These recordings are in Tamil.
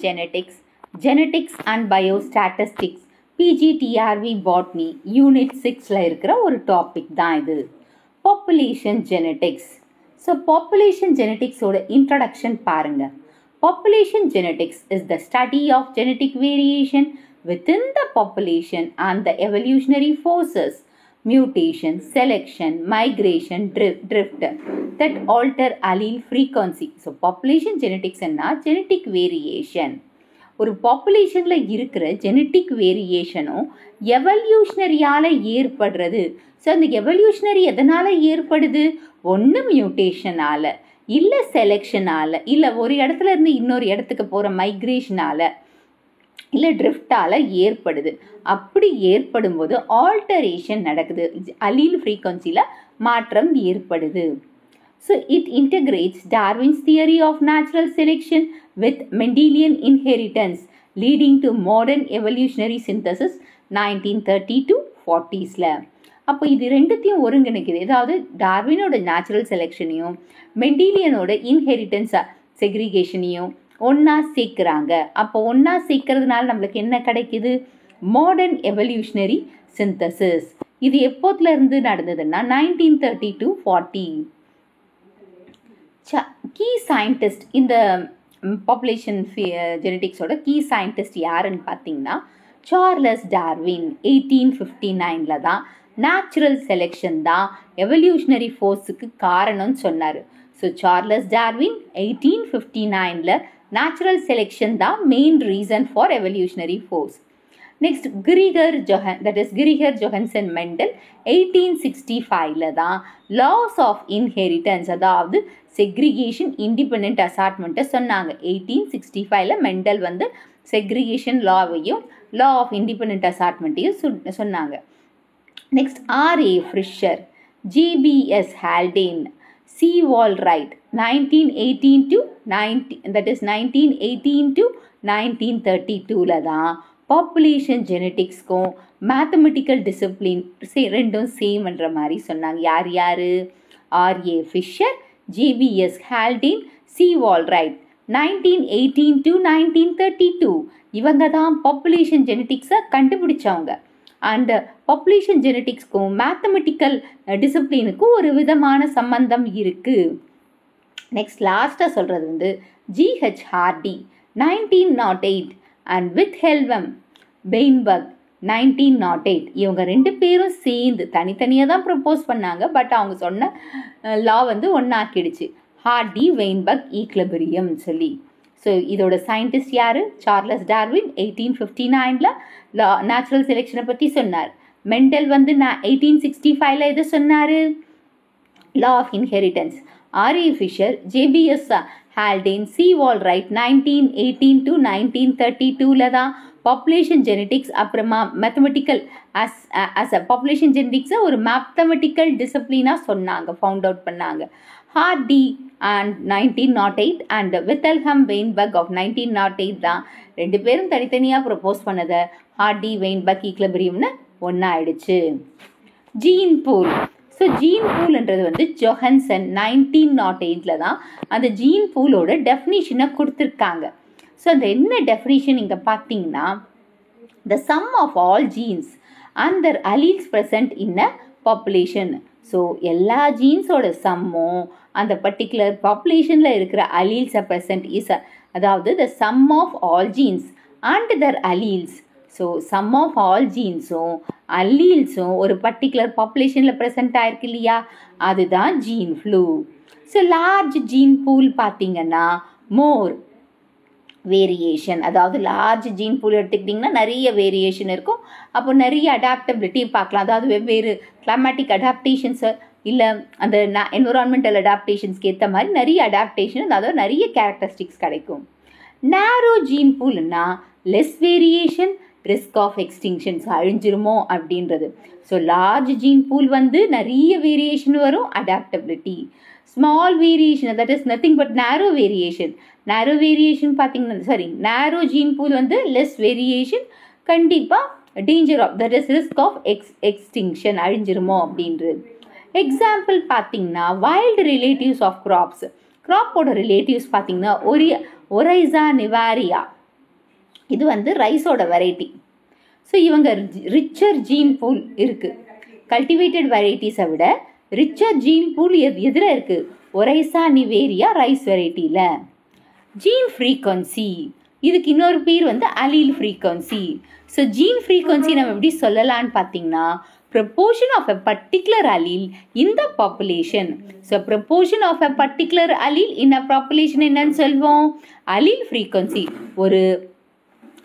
Genetics, Genetics and Biostatistics, PGTRV Botany, Unit 6ல இருக்கிற ஒரு டாபிக் தான் இது. Population Genetics. So, Population Genetics ஓட introduction பாருங்க. Population Genetics is the study of genetic variation within the population and the evolutionary forces, mutation, selection, migration, drift that alter allele frequency. So, population genetics என்ன genetic variation. ஒரு பாப்புலேஷனில் இருக்கிற ஜெனட்டிக் வேரியேஷனும் எவல்யூஷனரியால் ஏற்படுறது. ஸோ அந்த எவல்யூஷனரி எதனால் ஏற்படுது? ஒன்று மியூட்டேஷனால், இல்லை செலெக்ஷனால், இல்லை ஒரு இடத்துல இருந்து இன்னொரு இடத்துக்கு போகிற மைக்ரேஷனால், இல்லை ட்ரிஃப்டால் ஏற்படுது. அப்படி ஏற்படும் போது ஆல்டரேஷன் நடக்குது, அலீல் ஃப்ரீக்வன்சியில் மாற்றம் ஏற்படுது. So it integrates Darwin's theory of natural selection with Mendelian inheritance, leading to modern evolutionary synthesis 1930 to 40sல. அப்போ இது ரெண்டுத்தையும் ஒருங்கிணைக்குது. ஏதாவது டார்வினோட நேச்சுரல் செலெக்ஷனையும் மெண்டீலியனோட இன்ஹெரிட்டன்ஸ் செக்ரிகேஷனையும் ஒன்றா சேர்க்குறாங்க. அப்போ ஒன்றா சேர்க்கறதுனால நம்மளுக்கு என்ன கிடைக்குது? Modern evolutionary synthesis. இது எப்போதுலேருந்து நடந்ததுன்னா 1930 to 40. கீ சயின்டிஸ்ட் இந்த பாப்புலேஷன் ஜெனட்டிக்ஸோட கீ சயின்டிஸ்ட் யாருன்னு பார்த்தீங்கன்னா சார்லஸ் டார்வின். 1859ல் தான் நேச்சுரல் செலெக்ஷன் தான் எவல்யூஷனரி ஃபோர்ஸுக்கு காரணம்னு சொன்னார். ஸோ சார்லஸ் டார்வின் 1859ல் நேச்சுரல் செலெக்ஷன் தான் main reason for evolutionary force. Next Gregor Johansson Mendel 1865ல் தான் லாஸ் ஆஃப் இன்ஹெரிட்டன்ஸ், அதாவது செக்ரிகேஷன் இண்டிபெண்ட் அசார்ட்மெண்ட்டை சொன்னாங்க. 1865ல் மெண்டல் வந்து செக்ரிகேஷன் லாவையும் லா ஆஃப் இண்டிபெண்ட் அசார்ட்மெண்ட்டையும் சொன்னாங்க. Next RA Fisher, JBS Haldane, C Walright 1918 to 1932ல தான் பாப்புலேஷன் ஜெனட்டிக்ஸ்க்கும் மேத்தமெட்டிக்கல் டிசிப்ளின் ரெண்டும் சேம்ன்ற மாதிரி சொன்னாங்க. யார் யார்? RA Fisher, JBS Haldane, C Walright 1918 to 1932. இவங்க தான் பாப்புலேஷன் ஜெனட்டிக்ஸை கண்டுபிடிச்சவங்க. அண்ட் பாப்புலேஷன் ஜெனட்டிக்ஸ்க்கும் மேத்தமெட்டிக்கல் டிசிப்ளினுக்கும் ஒரு விதமான சம்பந்தம் இருக்குது. நெக்ஸ்ட் லாஸ்ட்டாக சொல்கிறது வந்து GH Hardy 1908 and Wilhelm Weinberg 1908. இவங்க ரெண்டு பேரும் சேர்ந்து தனித்தனியாக தான் ப்ரப்போஸ் பண்ணாங்க. பட் அவங்க சொன்ன லா வந்து ஒன்றாக்கிடுச்சு, ஹார்டி வெயின்பர்க் ஈக்லிபிரியம் சொல்லி. ஸோ இதோட சயின்டிஸ்ட் யார்? சார்லஸ் டார்வின் 1859ல் நேச்சுரல் செலெக்ஷனை பற்றி சொன்னார். மெண்டல் வந்து 1865ல் எது சொன்னார்? Law of inheritance. RA Fisher, JBS Haldane, C Walright 1918 to 1932ல தான் பாப்புலேஷன் ஜெனட்டிக்ஸ் அப்புறமா மேத்தமெட்டிக்கல் அஸ் அ பாப்புலேஷன் ஜெனட்டிக்ஸை ஒரு மேத்தமெட்டிக்கல் டிசிப்ளினாக சொன்னாங்க, ஃபவுண்ட் அவுட் பண்ணாங்க. Hardy and 1908 and Wilhelm Weinberg of 1908 தான் ரெண்டு பேரும் தனித்தனியாக ப்ரப்போஸ் பண்ணதை ஹார்டி வெயின்பர்க் ஈக்லிபிரியம்னு ஒன்றா ஆயிடுச்சு. Gene pool. ஸோ ஜீன் பூல்ன்றது வந்து ஜொஹன்சன் 1908ல் தான் அந்த ஜீன் பூலோட டெஃபினிஷனை கொடுத்துருக்காங்க. ஸோ அந்த என்ன டெஃபினிஷன் இங்கே பார்த்தீங்கன்னா, the sum of all genes and their alleles present in a population. So எல்லா ஜீன்ஸோட சம்மும் அந்த பர்டிகுலர் பாப்புலேஷனில் இருக்கிற அலீல்ஸை ப்ரெசன்ட் இஸ், அதாவது the sum of all genes and their alleles. So sum of all ஜீன்ஸும் அல்லீல்ஸும் ஒரு பர்டிகுலர் பாப்புலேஷனில் ப்ரெசென்ட் ஆயிருக்கு இல்லையா, அதுதான் gene flow. So large gene pool பார்த்தீங்கன்னா மோர் வேரியேஷன், அதாவது லார்ஜ் ஜீன் பூல் எடுத்துக்கிட்டிங்கன்னா நிறைய வேரியேஷன் இருக்கும். அப்போ நிறைய அடாப்டபிலிட்டி பார்க்கலாம், அதாவது வெவ்வேறு கிளைமேட்டிக் அடாப்டேஷன்ஸு இல்லை அந்த என்விரான்மெண்டல் அடாப்டேஷன்ஸ்க்கு ஏற்ற மாதிரி நிறைய அடாப்டேஷன், அதாவது நிறைய கேரக்டரிஸ்டிக்ஸ் கிடைக்கும். நேரோ ஜீன் பூல்னா less variation, risk of extinctions, அழிஞ்சிருமோ அப்படின்றது. ஸோ லார்ஜ் ஜீன் பூல் வந்து நிறைய வேரியேஷன் வரும், adaptability. Small variation, that is nothing but narrow variation. Narrow variation பார்த்தீங்கன்னா நேரோ ஜீன் பூல் வந்து லெஸ் வேரியேஷன், கண்டிப்பாக danger of, that is risk of extinction, அழிஞ்சிருமோ அப்படின்றது. எக்ஸாம்பிள் பார்த்தீங்கன்னா வைல்டு ரிலேட்டிவ்ஸ் ஆஃப் கிராப்ஸ். கிராப்போட ரிலேட்டிவ்ஸ் பார்த்தீங்கன்னா ஒரைசா நிவாரியா இது வந்து ரைஸோட வெரைட்டி. ஸோ இவங்க ரிச்சர் ஜீன் பூல் இருக்குது. கல்டிவேட்டட் வெரைட்டிஸை விட ரிச்சர் ஜீன் பூல் எதில் இருக்குது? ஒரைசா நிவேரியா ரைஸ் வெரைட்டியில். ஜீன் ஃப்ரீக்வன்சி, இதுக்கு இன்னொரு பேர் வந்து allele frequency. So gene frequency நம்ம எப்படி சொல்லலான்னு பார்த்தீங்கன்னா, proportion of a particular allele in the population. So proportion of a particular allele in a population என்னன்னு சொல்வோம்? allele frequency.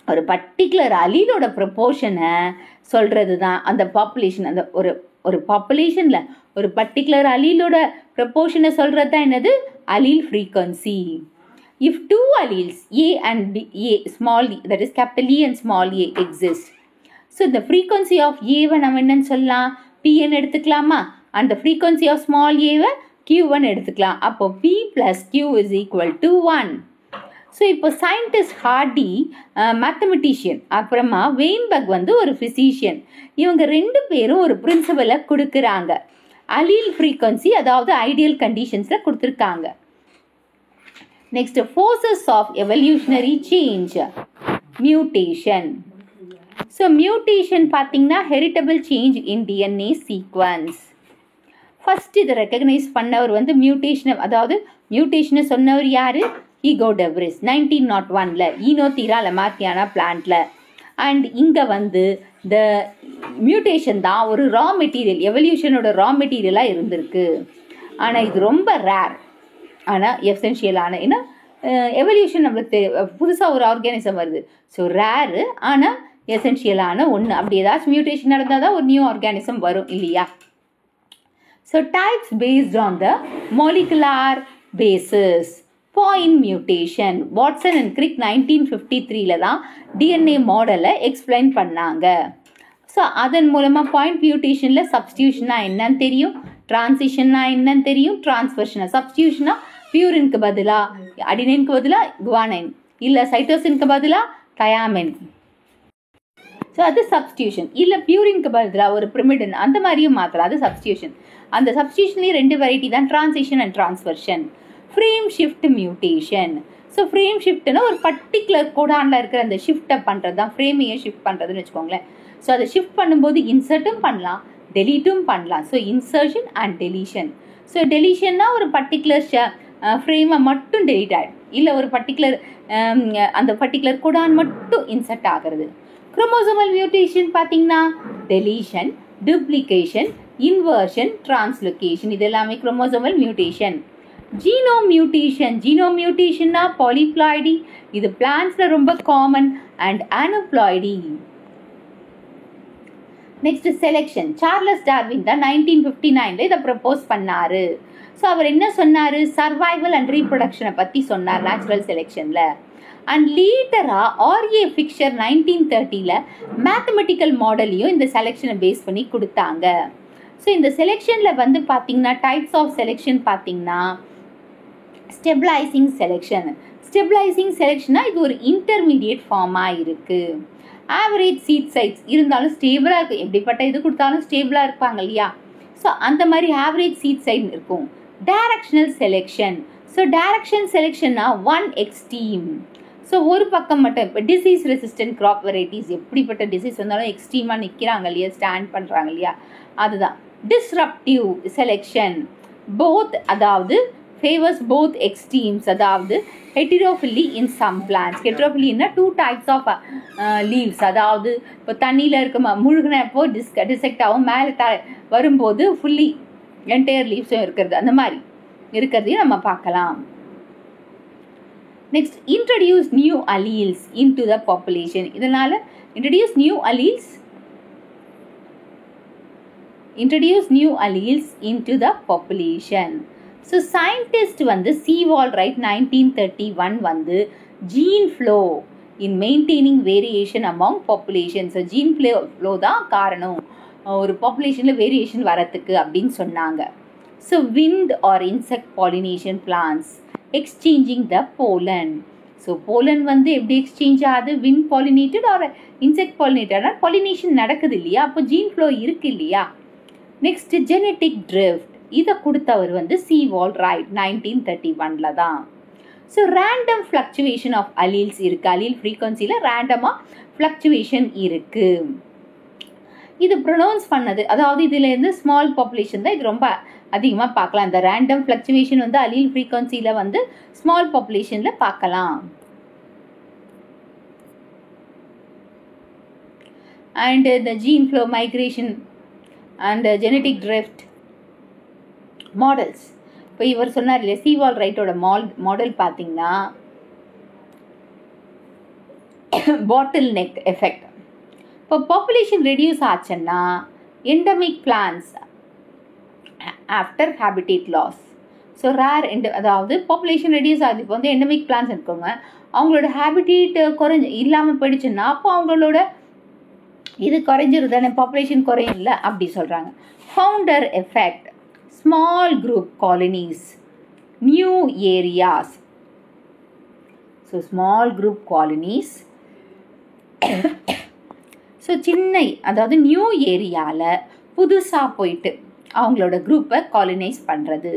ஒரு பர்டிகுலர் அலீலோட ப்ரொப்போர்ஷனை சொல்கிறது தான் அந்த பாப்புலேஷன். அந்த ஒரு பாப்புலேஷனில் ஒரு பர்டிகுலர் அலீலோட ப்ரொப்போர்ஷனை சொல்கிறது தான் என்னது? Allele frequency. If two alleles A and B, A small e, that is capital E and small a exist, so the frequency of A நம்ம என்னன்னு சொல்லலாம்? Pன்னு எடுத்துக்கலாமா? and the frequency of small a Q1 எடுத்துக்கலாம். அப்போ P plus Q is equal to 1. So இப்போ சயின்டிஸ்ட் ஹார்டி மேத்தமெட்டிஷியன், அப்புறமா வெயின்பர்க் வந்து ஒரு ஃபிசிஷியன், இவங்க ரெண்டு பேரும் ஒரு பிரின்சிபலை கொடுக்குறாங்க. அலீல் ஃப்ரீக்வன்சி, அதாவது ஐடியல் கண்டிஷன்ஸில் கொடுத்துருக்காங்க. Next, forces of evolutionary change, mutation. So mutation பார்த்தீங்கன்னா heritable change in DNA sequence. First இதை ரெக்கக்னைஸ் பண்ணவர் வந்து மியூட்டேஷனை, அதாவது மியூட்டேஷனை சொன்னவர் யார்? ஈகோ டெவ்ரிஸ் 1901 ஈனோதீரா லமார்க்கியானா பிளான்ட்ல. அண்ட் இங்கே வந்து த மியூட்டேஷன் தான் ஒரு ரா மெட்டீரியல், எவல்யூஷனோட ரா மெட்டீரியலாக இருந்திருக்கு. ஆனால் இது ரொம்ப ரேர், ஆனால் எசென்ஷியலான. ஏன்னா எவல்யூஷன் நம்மளுக்கு புதுசாக ஒரு ஆர்கானிசம் வருது, ஸோ ரேரு ஆனால் எசென்ஷியலான ஒன்று. அப்படி ஏதாச்சும் மியூட்டேஷன் நடந்தால் தான் ஒரு நியூ ஆர்கானிசம் வரும் இல்லையா? So types based on the molecular basis. Point mutation, Watson and Crick 1953 தான் டிஎன்ஏ மாடலை எக்ஸ்பிளைன் பண்ணாங்க. ஸோ அதன் மூலமாக பாயிண்ட் மியூட்டேஷனில் சப்ஸ்டியூஷனா என்னன்னு தெரியும், டிரான்சிஷன்னா என்னன்னு தெரியும், டிரான்ஸ்வர்ஷனா. சப்ஸ்டியூஷனா பியூரினுக்கு பதிலாக அடினைனுக்கு பதிலாக குவானைன், இல்லை சைட்டோசினுக்கு பதிலாக தயாமின். ஸோ அது சப்ஸ்டியூஷன். இல்லை பியூரினுக்கு பதிலாக ஒரு பிரிமிடின், அந்த மாதிரியும் மாற்றலாம், அது சப்ஸ்டியூஷன். அந்த சப்ஸ்டியூஷன்லேயே ரெண்டு வெரைட்டி தான், transition and transversion. Frame shift mutation. So frame ஷிஃப்ட்னா ஒரு பர்டிகுலர் கோடானில் இருக்கிற அந்த ஷிஃப்ட்டை பண்ணுறது தான் ஃப்ரேமையே ஷிஃப்ட் பண்ணுறதுன்னு வச்சுக்கோங்களேன். ஸோ அதை ஷிஃப்ட் பண்ணும்போது இன்சர்ட்டும் பண்ணலாம், டெலீட்டும் பண்ணலாம். So insertion and deletion. So டெலீஷன்னா ஒரு பர்டிகுலர் ஃப்ரேமை மட்டும் டெலீட் ஆகிடும், இல்லை ஒரு பர்டிகுலர் அந்த பர்டிகுலர் கோடான் மட்டும் இன்சர்ட் ஆகிறது. குரோமோசோமல் மியூட்டேஷன் பார்த்தீங்கன்னா டெலீஷன், டூப்ளிகேஷன், இன்வர்ஷன், டிரான்ஸ்லொகேஷன், இது எல்லாமே chromosomal mutation. Genome mutation, genome மியூட்டேஷன்னா பாலிப்ளாய்டி, இது பிளான்ட்ஸில் ரொம்ப common, and aneuploidy. Next selection. Charles Darwin தான் 1959 இதை ப்ரப்போஸ் பண்ணாரு. ஸோ அவர் என்ன சொன்னார்? சர்வைவல் அண்ட் ரீப்ரொடக்ஷனை பற்றி சொன்னார் நேச்சுரல் செலெக்ஷனில். அண்ட் லீட்டராக ஆர்ஏ ஃபிஷர் 1930 மேத்தமெட்டிக்கல் மாடலையும் இந்த செலெக்ஷனை பேஸ் பண்ணி கொடுத்தாங்க. ஸோ இந்த செலெக்ஷனில் வந்து பார்த்தீங்கன்னா டைப்ஸ் ஆஃப் செலெக்ஷன் பார்த்தீங்கன்னா ஸ்டெபிளைசிங் செலெக்ஷன். ஸ்டெபிளைசிங் செலெக்ஷனாக இது ஒரு இன்டர்மீடியட் ஃபார்மாக இருக்குது. ஆவரேஜ் சீட் சைஸ் இருந்தாலும் ஸ்டேபிளாக இருக்கும், எப்படிப்பட்ட இது கொடுத்தாலும் ஸ்டேபிளாக இருப்பாங்க இல்லையா? ஸோ அந்த மாதிரி ஆவரேஜ் சீட் சைஸ் இருக்கும். Directional selection. ஸோ டைரக்ஷன் செலெக்ஷன்னா ஒன் எக்ஸ்ட்ரீம். ஸோ ஒரு பக்கம் மட்டும். இப்போ டிசீஸ் ரெசிஸ்டன்ட் கிராப் வெரைட்டிஸ், எப்படிப்பட்ட டிசீஸ் வந்தாலும் எக்ஸ்ட்ரீமாக நிற்கிறாங்க இல்லையா, ஸ்டாண்ட் பண்ணுறாங்க இல்லையா, அதுதான். டிஸ்ரப்டிவ் செலெக்ஷன், போத், அதாவது ஃபேவர்ஸ் போத் எக்ஸ்ட்ரீம்ஸ், அதாவது ஹெட்டிரோஃபிலி இன் சம் பிளான்ஸ். ஹெட்டிரோஃபிலின்னா 2 types ஆஃப் லீவ்ஸ், அதாவது இப்போ தண்ணியில் இருக்க முழுகினப்போ டிசெக்ட் ஆகும், மேலே வரும்போது ஃபுல்லி என்டையர் லீவ்ஸும் இருக்கிறது, அந்த மாதிரி இருக்கிறதையும் நம்ம பார்க்கலாம். Next, introduce new alleles in to the population. இதனால் introduce new alleles into the population. So scientist வந்து சீவால்ரைட் 1931 வந்து gene flow in maintaining variation among population. So gene flow தான் காரணம் ஒரு பாப்புலேஷனில் வேரியேஷன் வரத்துக்கு அப்படின்னு சொன்னாங்க. So wind or insect pollination plants exchanging the pollen. So pollen வந்து எப்படி எக்ஸ்சேஞ்ச் ஆகுது? Wind pollinated or insect pollinated, pollination நடக்குது இல்லையா, அப்போ ஜீன் ஃப்ளோ இருக்கு இல்லையா. Next, genetic drift. இதை கொடுத்தவர் வந்து சீவால்ரைட் 1931 தான். So random fluctuation of alleles இருக்குது. அலீல் ஃப்ரீக்வன்சியில் ரேண்டமாக ஃப்ளக்சுவேஷன் இருக்குது. இது ப்ரொனவுன்ஸ் பண்ணது, அதாவது இதுலேருந்து ஸ்மால் பாப்புலேஷன் தான் இது ரொம்ப அதிகமாக பார்க்கலாம். இந்த ரேண்டம் ஃப்ளக்சுவேஷன் வந்து அலீல் ஃப்ரீக்வன்சியில் வந்து ஸ்மால் பாப்புலேஷனில் பார்க்கலாம். And the gene flow migration and genetic drift models. இப்போ இவர் சொன்னார் இல்லையா, சீவால் ரைட்டோட மாடல் பார்த்தீங்கன்னா பாட்டில் நெக் எஃபெக்ட். இப்போ பாப்புலேஷன் ரெடியூஸ் ஆச்சுன்னா endemic plants after habitat loss. So rare அதாவது பாப்புலேஷன் ரெடியூஸ் ஆகுது. இப்போ வந்து எண்டமிக் பிளான்ஸ் இருக்கவங்க அவங்களோட ஹேபிடேட் இல்லாமல் போயிடுச்சுன்னா அப்போ அவங்களோட இது குறைஞ்சிரும் தானே, பாப்புலேஷன் குறையும் இல்லை அப்படி சொல்கிறாங்க. Founder effect, small group colonies, new areas. So small group colonies, so சின்ன அதாவது நியூ ஏரியாவில் புதுசாக போயிட்டு அவங்களோட குரூப்பை காலனைஸ் பண்ணுறது.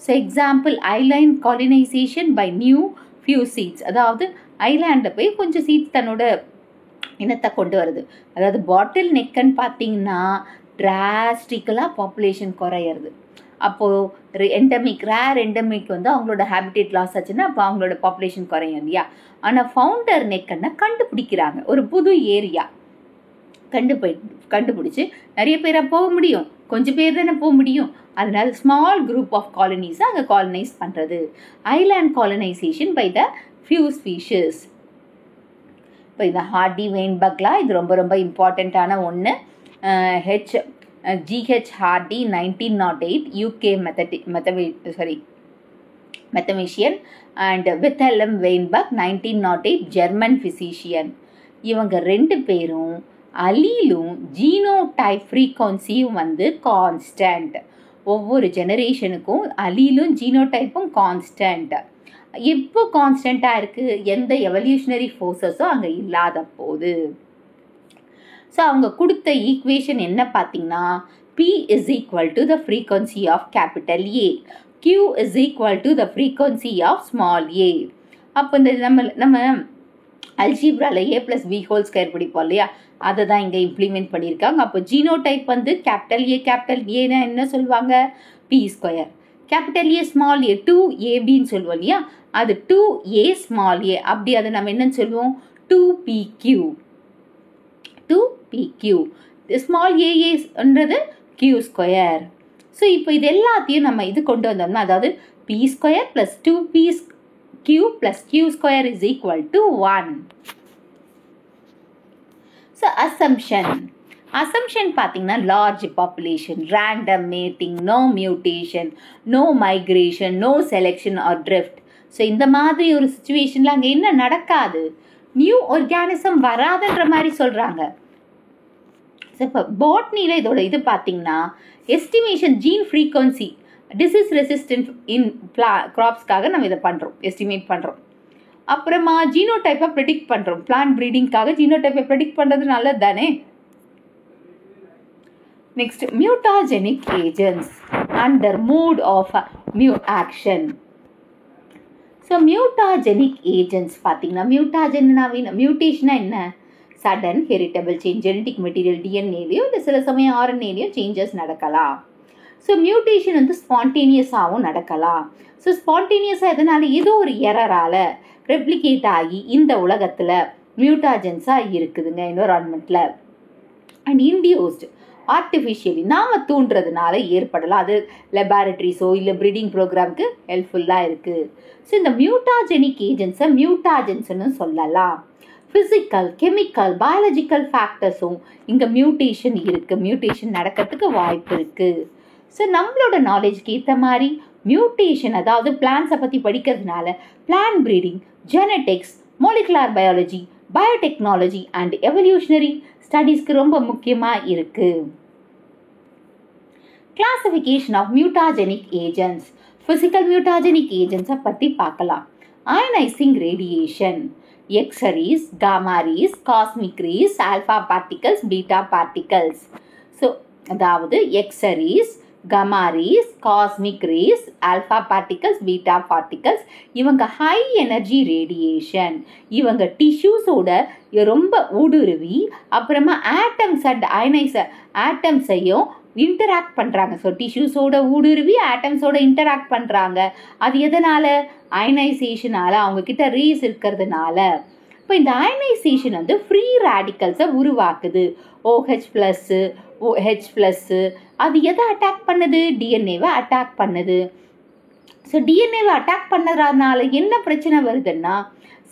So example island colonisation by new few seeds, அதாவது ஐலாண்டில் போய் கொஞ்சம் சீட்ஸ் தன்னோட இனத்தை கொண்டு வருது. அதாவது பாட்டில் நெக்குன்னு பார்த்தீங்கன்னா டிராஸ்டிக்கலாக பாப்புலேஷன் குறையிறது. அப்போது ரேர் எண்டமிக் வந்து அவங்களோட ஹேபிடேட் லாஸ் ஆச்சுன்னா அப்போ அவங்களோட பாப்புலேஷன் குறையும் இல்லையா. ஆனால் ஃபவுண்டர் நெக்குன்னா கண்டுபிடிக்கிறாங்க, ஒரு புது ஏரியா கண்டுபிடிச்சி நிறைய பேராக போக முடியும், கொஞ்சம் பேர் தானே போக முடியும். அதனால ஸ்மால் குரூப் ஆஃப் காலனிஸை அங்கே காலனைஸ் பண்ணுறது. Island colonisation by the few species. இப்போ இந்த ஹார்டி வெயின் பக்லாம் இது ரொம்ப ரொம்ப இம்பார்ட்டண்ட்டான ஒன்று. G H Hardy 1908 UK mathematician and Wilhelm Weinberg 1908 German physician. இவங்க ரெண்டு பேரும் அலீலும் ஜீனோடைப் ஃப்ரீக்வன்சியும் வந்து கான்ஸ்டன்ட். ஒவ்வொரு ஜெனரேஷனுக்கும் அலீலும் ஜீனோடைப்பும் கான்ஸ்டன்ட். எப்போ கான்ஸ்டண்ட்டாக இருக்குது, எந்த எவல்யூஷனரி ஃபோர்ஸஸும் அங்கே இல்லாத போது. ஸோ அவங்க கொடுத்த ஈக்குவேஷன் என்ன பார்த்தீங்கன்னா, P is equal to the frequency of capital A, Q is equal to the frequency of small a. அப்போ இந்த நம்ம அல்ஜீப்ரால A + B ஹோல் ஸ்கொயர் பிடிப்போம் இல்லையா, அதை தான் இங்கே இம்ப்ளிமெண்ட் பண்ணியிருக்காங்க. அப்போ ஜீனோடைப் வந்து கேபிட்டல் ஏனா என்ன சொல்லுவாங்க, P². Capital A small a 2AB சொல்லுவோம் இல்லையா, அது 2A ஸ்மால் a. அப்படி அதை நம்ம என்னன்னு சொல்லுவோம், 2PQ. Small ஏஏன்றது Q². ஸோ இப்போ இது எல்லாத்தையும் நம்ம இது கொண்டு வந்தோம்னா, அதாவது P² + 2PQ + Q² is equal to 1. So assumption பார்த்தீங்கன்னா large population, random mating, no mutation, no migration, no selection or drift. So இந்த மாதிரி ஒரு சுச்சுவேஷனில் அங்கே என்ன நடக்காது, நியூ ஆர்கானிசம் வராதுன்ற மாதிரி சொல்கிறாங்க. ஸோ இப்போ பாட்னியில் இதோட இது பார்த்தீங்கன்னா estimation gene frequency disease resistant in கிராப்ஸ்க்காக நம்ம இதை பண்ணுறோம், எஸ்டிமேட் பண்ணுறோம். அப்புறமா ஜீனோடைப்பை ப்ரெடிக்ட் பண்ணுறோம், பிளான்ட் ப்ரீடிங்காக ஜீனோடைப்பை ப்ரெடிக்ட் பண்ணுறது நல்லது தானே. Next mutagenic agents under mode of action. So mutagenic agents பார்த்தீங்கன்னா, மியூட்டேஷனா என்ன, sudden heritable change, genetic material டிஎன்ஏலையும் இல்லை சில சமயம் ஆர்என்ஏலையும் சேஞ்சஸ் நடக்கலாம். ஸோ மியூட்டேஷன் வந்து ஸ்பான்டேனியஸாகவும் நடக்கலாம். ஸோ ஸ்பான்டேனியஸாக எதனால, ஏதோ ஒரு எரரால் ரெப்ளிகேட் ஆகி இந்த உலகத்தில் மியூட்டாஜென்ஸாக இருக்குதுங்க என்வரான்மெண்ட்டில். அண்ட் இன்டியூஸ்டு ஆர்டிஃபிஷியலி நாம் தூண்டுறதுனால ஏற்படலாம். அது லெபார்ட்ரிஸோ இல்லை ப்ரீடிங் ப்ரோக்ராம்க்கு ஹெல்ப்ஃபுல்லாக இருக்குது. ஸோ இந்த மியூட்டாஜெனிக் ஏஜென்ட்ஸை மியூட்டாஜென்ஸ்னு சொல்லலாம். ஃபிசிக்கல், கெமிக்கல், பயாலஜிக்கல் ஃபேக்டர்ஸும் இங்கே மியூட்டேஷன் இருக்குது, மியூட்டேஷன் நடக்கிறதுக்கு வாய்ப்பு இருக்குது. ஸோ நம்மளோட நாலேஜ்க்கு ஏற்ற மாதிரி மியூட்டேஷன், அதாவது பிளான்ஸை பற்றி படிக்கிறதுனால plant breeding, genetics, molecular biology, biotechnology and evolutionary ஸ்டடீஸ்க்கு ரொம்ப முக்கியமாக இருக்குது. Classification of mutagenic agents. Physical mutagenic ஏஜென்ட்ஸை பற்றி பார்க்கலாம். Ionising radiation, X rays, gamma rays, cosmic rays, alpha particles, beta particles. So அதாவது X rays, gamma rays, cosmic rays, alpha particles, beta particles. இவங்க high energy radiation. இவங்க tissuesோட ரொம்ப ஊடுருவி அப்புறமா atoms and atomsையும் interact பண்ணுறாங்க. ஸோ டிஷ்யூஸோட ஊடுருவி ஆட்டம்ஸோட இன்டராக்ட் பண்ணுறாங்க. அது எதனால்? அயனைசேஷனால், அவங்கக்கிட்ட ரேஸ் இருக்கிறதுனால. இப்போ இந்த அயனைசேஷன் வந்து ஃப்ரீ ரேடிக்கல்ஸை உருவாக்குது. OH+, OH+, அது எதை அட்டாக் பண்ணுது? டிஎன்ஏவை அட்டாக் பண்ணுது. ஸோ டிஎன்ஏவை அட்டாக் பண்ணுறதுனால என்ன பிரச்சனை வருதுன்னா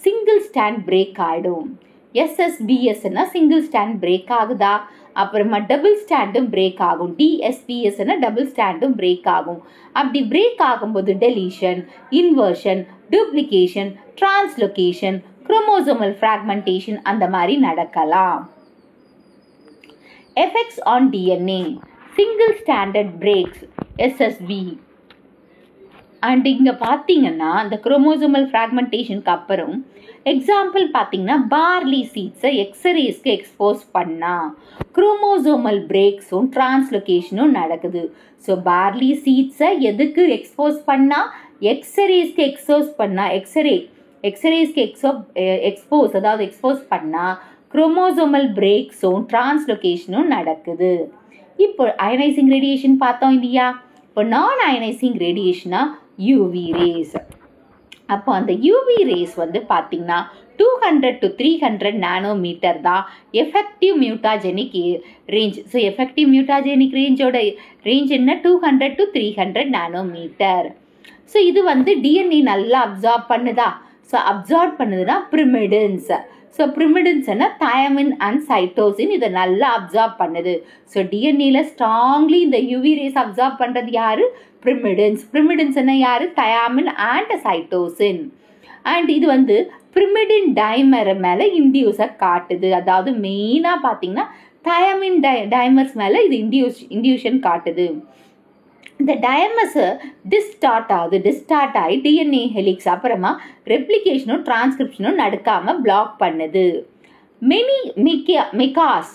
சிங்கிள் ஸ்டாண்ட் பிரேக் ஆகிடும். SSBSன்னா சிங்கிள் ஸ்டாண்ட் பிரேக் ஆகுதா? அப்புறமா டபுள் ஸ்டாண்டும் பிரேக் ஆகும். DSPSன்னா டபுள் ஸ்டாண்டும் பிரேக் ஆகும். அப்படி பிரேக் ஆகும்போது deletion, inversion, duplication, translocation, chromosomal fragmentation அந்த மாதிரி நடக்கலாம். Effects on DNA. Single standard breaks, SSB. And இங்கே பார்த்தீங்கன்னா இந்த குரோமோசோமல் ஃப்ராக்மெண்டேஷனுக்கு அப்புறம் எக்ஸாம்பிள் பார்த்தீங்கன்னா பார்லி சீட்ஸை எக்ஸ்ரேஸ்க்கு எக்ஸ்போஸ் பண்ணால் குரோமோசோமல் பிரேக்ஸும் டிரான்ஸ்லொகேஷனும் நடக்குது. ஸோ பார்லி சீட்ஸை எதுக்கு எக்ஸ்போஸ் பண்ணால்? எக்ஸ்ரேஸ்க்கு எக்ஸ்போஸ் பண்ணால் எக்ஸ்ரேஸ்க்கு எக்ஸ்போஸ் அதாவது எக்ஸ்போஸ் பண்ணால் குரோமோசோமல் பிரேக்ஸும் டிரான்ஸ்லொகேஷனும் நடக்குது. இப்போ அயனைசிங் ரேடியேஷன் பார்த்தோம் இல்லையா? இப்போ நான் அயனைசிங் ரேடியேஷனா UV ரேஸ். அப்போ அந்த UV ரேஸ் வந்து பார்த்தீங்கன்னா 200 to 300 நானோமீட்டர் தான் effective mutagenic range. So effective mutagenic ரேஞ்சோட ரேஞ்ச் என்ன? 200 to 300 நானோமீட்டர். ஸோ இது வந்து டிஎன்ஏ நல்லா அப்சார்ப் பண்ணுதா? ஸோ அப்சார்ப் பண்ணுதுன்னா பிரிமிடின்ஸ். ஸோ பிரிமிடின்ஸ்னா தயமின் அண்ட் சைட்டோசின் இதை நல்லா அப்சார்ப் பண்ணுது. ஸோ டிஎன்ஏல ஸ்ட்ராங்லி இந்த UV ரேஸ் அப்சார்ப் பண்ணுறது யார்? பிரிமிடின்ஸ். பிரிமிடின்ஸ்னா யார்? Thiamine and cytosine. அண்ட் இது வந்து பிரிமிடின் டைமர் மேலே இன்டியூஸை காட்டுது. அதாவது மெயினாக பார்த்தீங்கன்னா தயாமின் டைமர்ஸ் மேலே இது இன்டியூஷன் காட்டுது. இந்த டயமஸ் டிஸ்டார்ட் ஆகி டிஎன்ஏ ஹெலிக்ஸ் அப்புறமா ரெப்ளிகேஷனும் டிரான்ஸ்கிரிப்ஷனும் நடக்காமல் பிளாக் பண்ணுது. மெகாஸ்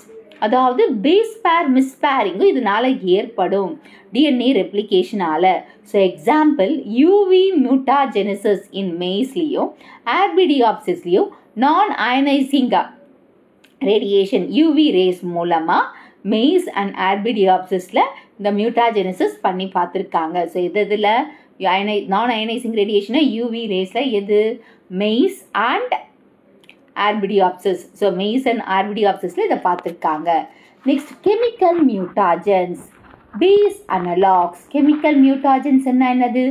அதாவது பேஸ் பேர் மிஸ்பேரிங்கும் இதனால ஏற்படும் டிஎன்ஏ ரெப்ளிகேஷனால். ஸோ எக்ஸாம்பிள் UV மியூட்டாஜெனிசிஸ் இன் மெய்ஸ்லேயும் ஆர்பிடியாப்சிஸ்லேயும் நான் அயனைசிங் ரேடியேஷன் UV ரேஸ் மூலமாக மெய்ஸ் அண்ட் ஆர்பிடியாப்சிஸில் இந்த மியூட்டாஜெனிசிஸ் பண்ணி பார்த்துருக்காங்க. ஸோ இதில் நான் அயனைசிங் ரேடியேஷனை UV ரேஸில் எது? Maize and Arabidopsis. So maize and ஆர்பிடியாப்சிஸில் இதை பார்த்துருக்காங்க. Next chemical mutagens, base analogues. Chemical mutagens என்னது?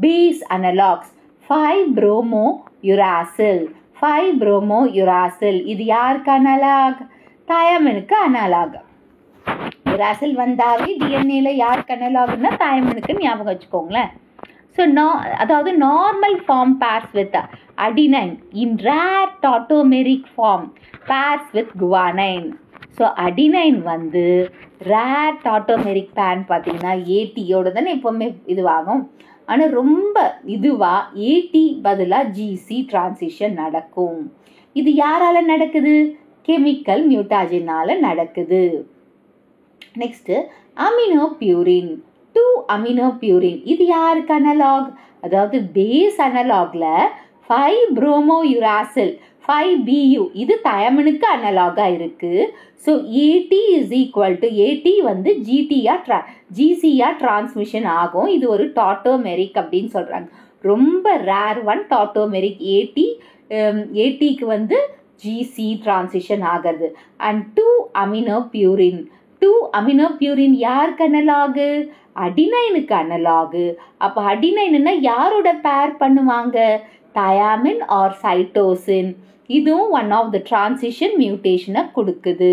Base analogues. 5-bromouracil. இது யாருக்கு அனலாக்? தயமினுக்கு அனலாக். யுராசில் வந்தாவே டிஎன்ஏல யாருக்கு அனலாக்னா தயமினுக்கு ஞாபகம் வச்சுக்கோங்களேன். ஸோ அதாவது normal form pairs with adenine, in rare tautomeric form pairs with guanine. So adenine வந்து ரேர் டாட்டோமெரிக் பேன் பார்த்தீங்கன்னா ATயோட தானே எப்போவுமே இதுவாகும். ஆனால் ரொம்ப இதுவாக AT பதிலாக GC டிரான்சிஷன் நடக்கும். இது யாரால் நடக்குது? கெமிக்கல் மியூட்டாஜினால் நடக்குது. நெக்ஸ்ட்டு அமினோபியூரின். 2-aminopurine. இது யாருக்கு அனலாக்? அதாவது பேஸ் அனலாக்ல 5-bromouracil 5-BU இது தயமினுக்கு அனலாகாக இருக்குது. So AT is equal to AT வந்து GCயா டிரான்ஸ்மிஷன் ஆகும். இது ஒரு டாட்டோமெரிக் அப்படின்னு சொல்கிறாங்க. ரொம்ப ரேர் ஒன் டாட்டோமெரிக். ATக்கு வந்து GC டிரான்சிஷன் ஆகிறது. அண்ட் 2-aminopurine யாருக்கு அனலாகு? அடினைனுக்கு அனலாகு. அப்போ அடினைன்னா யாரோட பேர் பண்ணுவாங்க? Thymine or cytosine. இதுவும் ஒன் ஆஃப் த டிரான்சிஷன் மியூட்டேஷனை கொடுக்குது.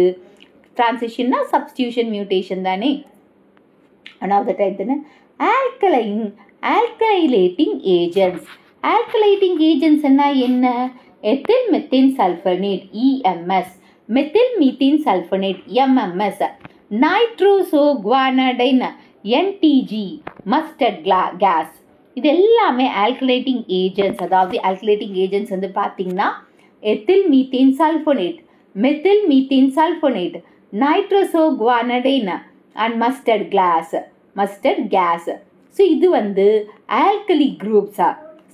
டிரான்சிஷன்னா சப்ஸ்டியூஷன் மியூட்டேஷன் தானே. ஒன் ஆஃப் த டைப் தானே. Alkylating agents. ஆல்கைலேட்டிங் ஏஜென்ட்ஸ் என்ன? Ethyl methane sulphonate EMS, methyl methane sulphonate MMS, nitrosoguanidine NTG, mustard gas. இது எல்லாமே ஆல்கலேட்டிங் ஏஜென்ட்ஸ். அதாவது ஆல்கலேட்டிங் ஏஜென்ட்ஸ் வந்து பார்த்தீங்கன்னா ethyl methane sulphonate, methyl methane sulphonate, nitrosoguanidine and mustard class. Mustard gas. So இது வந்து ஆல்கலி குரூப்ஸா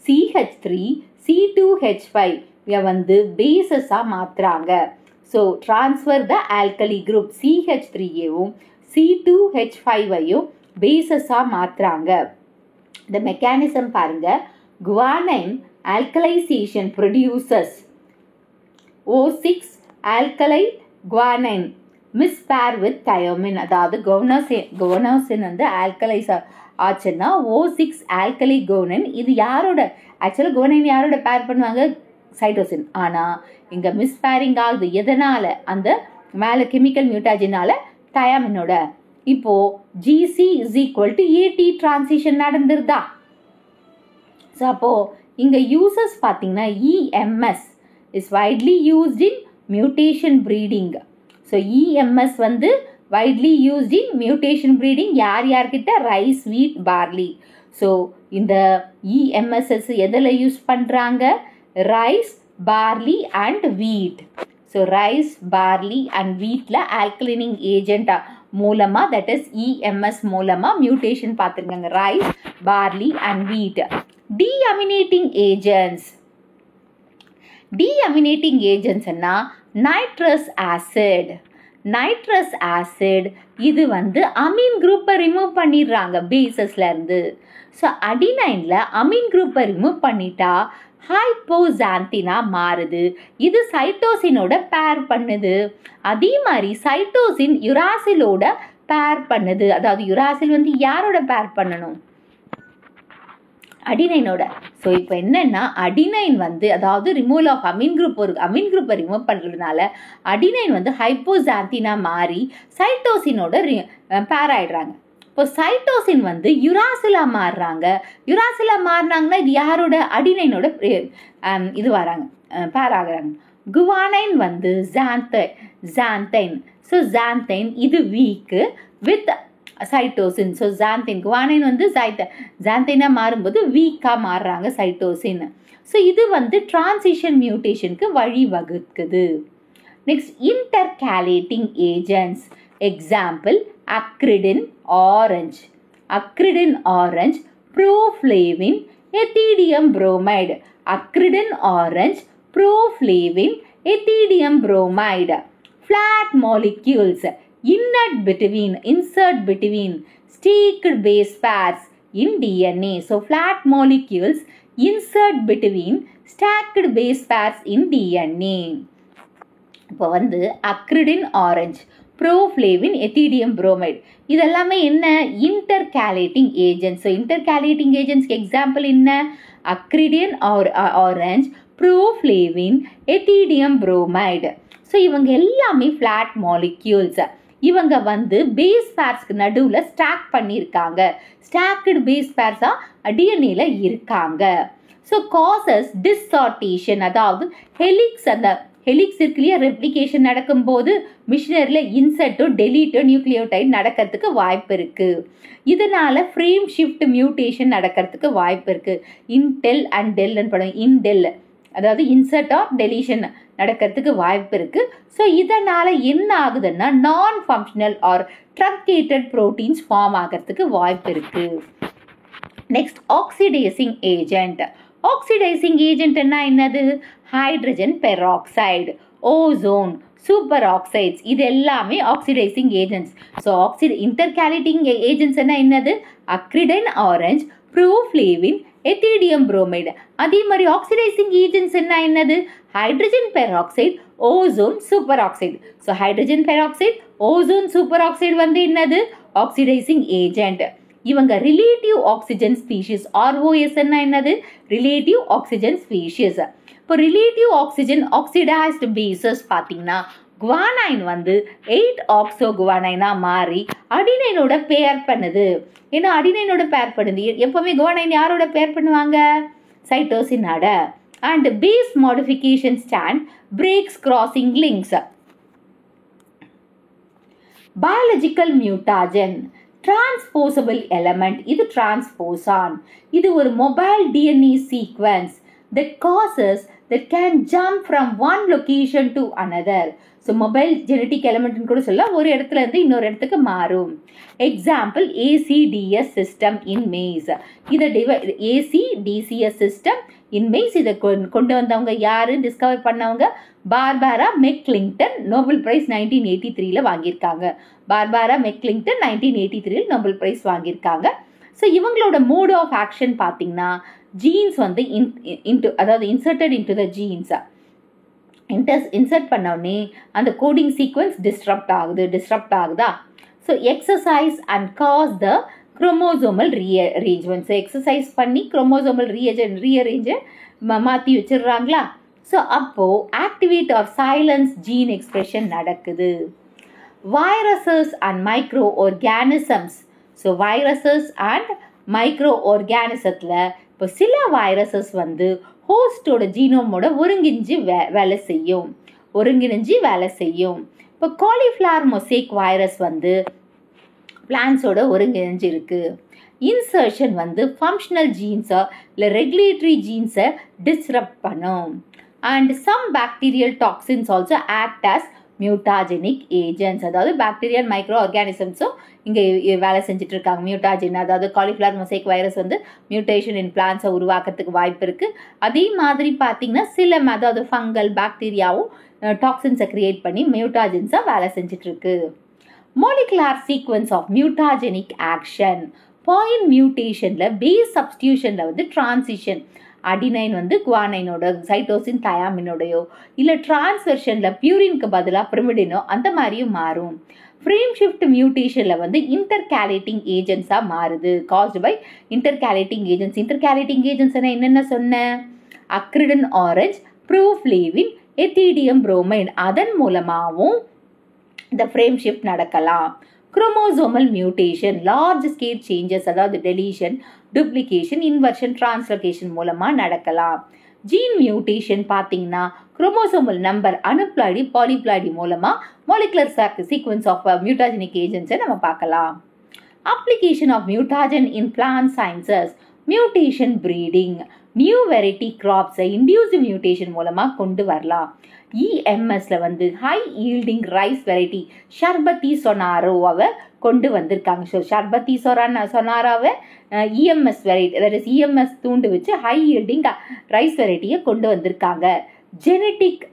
CH3 C2H5 வந்து பேசஸாக மாற்றுறாங்க. So transfer the alkyl group CH3யையும் C2H5ஐயும் பேசஸாக மாற்றுறாங்க. இந்த மெக்கானிசம் பாருங்க. Guanine alkalization produces O6 alkyl guanine mispair with thiamine. அதாவது குவானோசின் வந்து ஆல்கலைஸ் ஆச்சுன்னா O6 alkyl guanine. இது யாரோட ஆக்சுவலாக குவானைன் யாரோட பேர் பண்ணுவாங்க? சைட்டோசின். ஆனால் இங்கே மிஸ்பேரிங் ஆகுது. எதனால்? அந்த மேலே கெமிக்கல் மியூட்டாஜினால தயாமினோட. இப்போது GC is equal to AT transition நடந்துருதா? ஸோ அப்போது இங்கே யூசஸ் பார்த்தீங்கன்னா EMS is widely used in mutation breeding. So EMS வந்து widely used in mutation breeding யார்கிட்ட? ரைஸ், வீட், பார்லி. ஸோ இந்த EMSS எதில் யூஸ் பண்ணுறாங்க? ரைஸ், பார்லி அண்ட் வீட். ஸோ ரைஸ், பார்லி அண்ட் வீட்டில் ஆல்கலினிங் ஏஜென்ட் மூலமாக, தட் இஸ் EMS மூலமாக மியூட்டேஷன் பார்த்துருக்காங்க. ரைஸ், பார்லி அண்ட் வீட். Deaminating agents. Deaminating agents என்ன? Nitrous acid. நைட்ரஸ் ஆசிட் இது வந்து அமீன் குரூப்பை ரிமூவ் பண்ணிடுறாங்க பேசஸ்லேருந்து. ஸோ அடினைனில் அமீன் குரூப்பை ரிமூவ் பண்ணிட்டா ஹைப்போசாந்தினா மாறுது. இது சைட்டோசினோட பேர் பண்ணுது. அதே மாதிரி சைட்டோசின் யுராசிலோட பேர் பண்ணுது. அதாவது யுராசில் வந்து யாரோட பேர் பண்ணணும்? அடினைனோட. ஸோ இப்போ என்னென்னா அடினைன் வந்து அதாவது ரிமூவல் ஆஃப் அமீன் குரூப், ஒரு அமீன் குரூப்பை ரிமூவ் பண்ணுறதுனால அடினைன் வந்து ஹைப்போசாந்தினா மாறி சைட்டோசினோட பேர் ஆயிடுறாங்க. இப்போ சைட்டோசின் வந்து யுராசிலா மாறுறாங்க. யுராசிலா மாறினாங்கன்னா இது யாரோட? அடினைனோட இது வராங்க, பேர் ஆகுறாங்க. குவானைன் வந்து ஜாந்தைன். ஸோ ஜாந்தைன் இது weak with cytosine. So xanthine, guanine வந்து ஜாந்தைனாக மாறும்போது வீக்காக மாறுறாங்க சைட்டோசின். ஸோ இது வந்து டிரான்சிஷன் மியூட்டேஷனுக்கு வழிவகுக்குது. Next intercalating agents. Example acridine orange. Acridine orange, ப்ரோஃப்ளேவின், ethidium bromide. Acridine orange, ப்ரோஃப்ளேவின், ethidium bromide. Flat molecules. Insert between stacked base pairs in DNA. So flat molecules insert between stacked base pairs in DNA. இப்போ வந்து அக்ரிடின் ஆரஞ்ச், ப்ரோஃப்ளேவின், எத்தீடியம் புரோமைடு இதெல்லாமே என்ன? இன்டர்கேலேட்டிங் ஏஜென்ட்ஸ். ஸோ இன்டர்கேலேட்டிங் ஏஜென்ட்ஸ்க்கு எக்ஸாம்பிள் என்ன? அக்ரிடின் ஆரஞ்ச், ப்ரோஃப்ளேவின், எத்தீடியம் புரோமைடு. ஸோ இவங்க எல்லாமே ஃப்ளாட் மாலிக்யூல்ஸ். இவங்க வந்து பேஸ் பேர்ஸ்க்கு நடுவில் ஸ்டாக் பண்ணியிருக்காங்க. ஸ்டாக்டு பேஸ் பேர்ஸாக டிஎன்ஏல இருக்காங்க. ஸோ காசஸ் டிஸ்சார்டேஷன், அதாவது ஹெலிக்ஸ், அந்த ஹெலிக்ஸ் இருக்குல்லையா, ரெப்ளிகேஷன் நடக்கும்போது மிஷினரியில் இன்சர்ட்டோ டெலீட்டோ நியூக்ளியோடைட் நடக்கிறதுக்கு வாய்ப்பு இருக்குது. இதனால் ஃப்ரேம் ஷிஃப்ட் மியூட்டேஷன் நடக்கிறதுக்கு வாய்ப்பு இருக்குது. இன்டெல் அண்ட் டெல்னு படம், இன்டெல் அதாவது இன்சர்ட் ஆர் டெலீஷன் நடக்கிறதுக்கு வாய்ப்பு இருக்குது. ஸோ இதனால் என்ன ஆகுதுன்னா non functional or truncated proteins form ஆகிறதுக்கு வாய்ப்பு இருக்குது. Next oxidizing agent. ஆக்சிடைசிங் ஏஜென்ட்னா என்னது? Hydrogen peroxide, ozone, super oxides இது எல்லாமே oxidizing agents. So intercalating agents என்னது? Acridine orange, ப்ரோஃப்ளேவின், ethidium bromide. அதே மாதிரி ஆக்சிடைசிங் ஏஜென்ட்ஸ் என்னது? Hydrogen peroxide, ozone, super oxide. So hydrogen peroxide, ozone, super oxide வந்து என்னது? Oxidizing agent. இவங்க ரிலேட்டிவ் ஆக்சிஜன் ஸ்பீஷிஸ். ROS என்னது? Relative oxygen species. இப்போ ரிலேட்டிவ் ஆக்சிஜன் ஆக்சிடைஸ்டு பேசஸ் பார்த்தீங்கன்னா குவானைன் வந்து 8 ஆக்சோ குவானைனாக மாறி அடினைனோட பேர் பண்ணுது. ஏன்னா அடினைனோட பேர் பண்ணுது. எப்போவுமே குவானைன் யாரோட பேர் பண்ணுவாங்க? சைட்டோசினோட. And base modification strand breaks crossing links. Biological mutagen, transposable element. இது டிரான்ஸ்போசான். இது ஒரு mobile DNA sequence that causes that can jump from one location to another. So mobile genetic எலிமெண்ட்னு கூட சொல்ல ஒரு இடத்துல இருந்து இன்னொரு இடத்துக்கு மாறும். Example ACDS system in maize. இதை ACDCS சிஸ்டம் இன் மேஸ் இதை கொண்டு வந்தவங்க யாரு, டிஸ்கவர் பண்ணவங்க பார்பரா மெக்லிங்டன். நோபல் பிரைஸ் 1983 வாங்கியிருக்காங்க. பார்பரா மெக்லிங்டன் 1983 நோபல் பிரைஸ் வாங்கியிருக்காங்க. ஸோ இவங்களோட மோட் ஆஃப் ஆக்ஷன் பார்த்தீங்கன்னா ஜீன்ஸ் வந்து அதாவது inserted into the genes insert பண்ணோடனே அந்த கோடிங் சீக்வன்ஸ் டிஸ்டர்ப்ட் ஆகுதா. So excise and cause the chromosomal rearrangement. So excise பண்ணி குரோமோசோமல் ரீஅரேஞ்சை மாற்றி வச்சிடுறாங்களா. ஸோ அப்போது activate or silence gene expression நடக்குது. Viruses and microorganisms. So viruses and மைக்ரோ ஆர்கானிசத்தில் இப்போ சில வைரஸஸ் வந்து ஹோஸ்டோட ஜீனோமோட ஒருங்கிணைஞ்சு வேலை செய்யும். இப்போ காலிஃப்ளவர் மொசைக் வைரஸ் வந்து பிளான்ஸோட ஒருங்கிணைஞ்சு இருக்கு. இன்சர்ஷன் வந்து ஃபங்க்ஷனல் ஜீன்ஸை இல்லை ரெகுலேட்டரி ஜீன்ஸை டிஸ்டர்ப் பண்ணும். And some bacterial toxins also act as mutagenic agents. அதாவது பாக்டீரியல் மைக்ரோ ஆர்கானிசம்ஸும் இங்கே வேலை செஞ்சுட்டு இருக்காங்க. மியூட்டாஜென், அதாவது காலிஃப்ளவர் மொசைக் வைரஸ் வந்து மியூட்டேஷன் இன் பிளான்ஸை உருவாக்கிறதுக்கு வாய்ப்பு இருக்குது. அதே மாதிரி பார்த்தீங்கன்னா சில அதாவது ஃபங்கல் பாக்டீரியாவும் டாக்ஸின்ஸை கிரியேட் பண்ணி மியூட்டாஜென்ஸாக வேலை செஞ்சிட்ருக்கு. Molecular sequence of mutagenic action. Point மியூட்டேஷனில் பேஸ் சப்ஸ்டியூஷனில் வந்து டிரான்சிஷன் அடினைன் வந்து குவானைனோட, சைட்டோசின் தயாமினோடையோ இல்லை டிரான்ஸ்வெர்ஷனில் பியூரினுக்கு பதிலாக பிரிமிடினோ அந்த மாதிரியும் மாறும். ஃப்ரேம் ஷிஃப்ட் மியூட்டேஷனில் வந்து இன்டர்கேலேட்டிங் ஏஜென்ட்ஸாக மாறுது. Caused by intercalating agents. Intercalating agents என்னென்ன சொன்னேன்? Acridine orange, proflavine, ethidium bromide. அதன் மூலமாகவும் இந்த ஃப்ரேம் ஷிஃப்ட் நடக்கலாம். Chromosomal mutation, large scale changes, அதாவது டெலீஷன், டூப்ளிகேஷன், இன்வர்ஷன், டிரான்ஸ்லோகேஷன் மூலமாக நடக்கலாம். ஜீன் மியூட்டேஷன் பார்த்தீங்கன்னா குரோமோசோமல் நம்பர் அனுப்ளாய்டி பாலிப்ளாய்டி மூலமாக மாலிகுலர் சீக்வன்ஸ் ஆஃப் மியூட்டாஜெனிக் ஏஜென்ட்ஸை நம்ம பார்க்கலாம். Application of mutagen in plant sciences. Mutation breeding, new variety கிராப்ஸை இன்டியூஸ்டு மியூட்டேஷன் மூலமாக கொண்டு வரலாம். EMSல வந்து high yielding rice variety Sharbati சொனாரோவை கொண்டு வந்திருக்காங்க. ஸோ ஷர்பத்தி சொனாராவை EMS variety, that is EMS தூண்டு வச்சு ஹை ஈல்டிங் ரைஸ் வெரைட்டியை கொண்டு வந்திருக்காங்க. ஜெனட்டிக்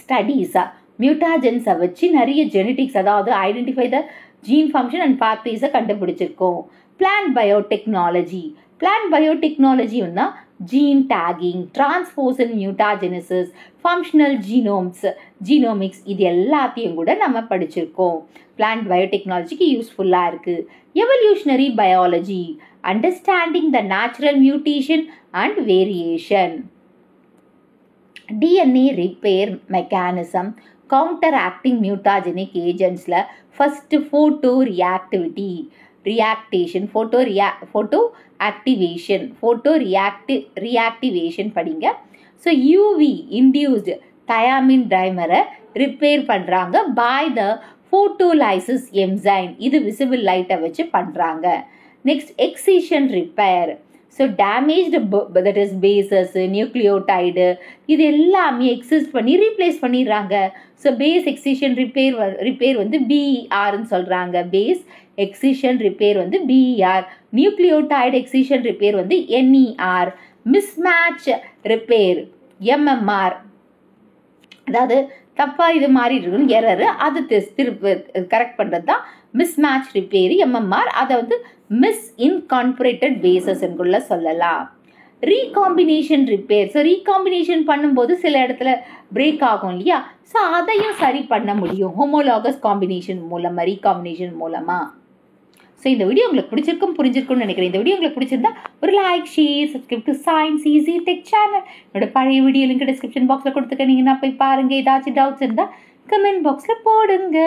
ஸ்டடீஸாக மியூட்டாஜென்ஸை வச்சு நிறைய ஜெனட்டிக்ஸ், அதாவது identify the gene function and பாத்வேஸை கண்டுபிடிச்சிருக்கோம். Plant biotechnology. பிளான்ட் பயோடெக்னாலஜி வந்து gene tagging, transposon mutagenesis, functional genomics, இது எல்லாத்தையும் கூட நம்ம படிச்சிருக்கோம். பிளான்ட் பயோடெக்னாலஜிக்கு யூஸ்ஃபுல்லாக இருக்குது. Evolutionary biology, understanding the natural mutation and variation. DNA repair mechanism, counteracting mutagenic ஏஜென்ட்ஸில் ஃபஸ்ட்டு ஃபோட்டோ ரியாக்டிவேஷன் படிங்க. ஸோ UV இன்டியூஸ்டு தயாமின் டைமரை ரிப்பேர் பண்ணுறாங்க பை த ஃபோட்டோலைசிஸ் என்சைம். இது விசிபிள் லைட்டை வச்சு பண்ணுறாங்க. Next excision repair. So damaged that is bases, nucleotide, இது எல்லாமே எக்ஸிஸ்ட் பண்ணி ரீப்ளேஸ் பண்ணிடுறாங்க. ஸோ பேஸ் எக்ஸிஷன் ரிப்பேர் வந்து BERன்னு சொல்கிறாங்க. பேஸ் எக்ஸிஷன் ரிப்பேர் வந்து BER. நியூக்ளியோடைடு எக்ஸிஷன் ரிப்பேர் வந்து NER. Mismatch repair MMR. அதாவது தப்பாக இது மாறி இருக்குன்னு எரரு, அது திருப்பி கரெக்ட் பண்ணுறது தான் மிஸ்மேட்ச் ரிப்பேர் MMR. அதை வந்து மிஸ் இன்கார்பரேட்டட் பேசஸ்ன்னு சொல்லலாம். Recombination repair. ஸோ ரீகாம்பினேஷன் பண்ணும்போது சில இடத்துல பிரேக் ஆகும் இல்லையா, ஸோ அதையும் சரி பண்ண முடியும் ஹோமோலாகஸ் காம்பினேஷன் மூலமாக, ரீகாம்பினேஷன் மூலமாக. ஸோ இந்த வீடியோ உங்களுக்கு புரிஞ்சிருக்கும்னு நினைக்கிறேன். இந்த வீடியோ உங்களுக்கு பிடிச்சிருந்தா ஒரு like, share, subscribe to science easy tech channel. என்னோட பழைய வீடியோ லிங்க் டிஸ்கிரிப்ஷன் பாக்ஸில் கொடுத்துக்க, நீங்கள் போய் பாருங்கள். ஏதாச்சும் டவுட்ஸ் இருந்தால் கமெண்ட் பாக்ஸில் போடுங்க.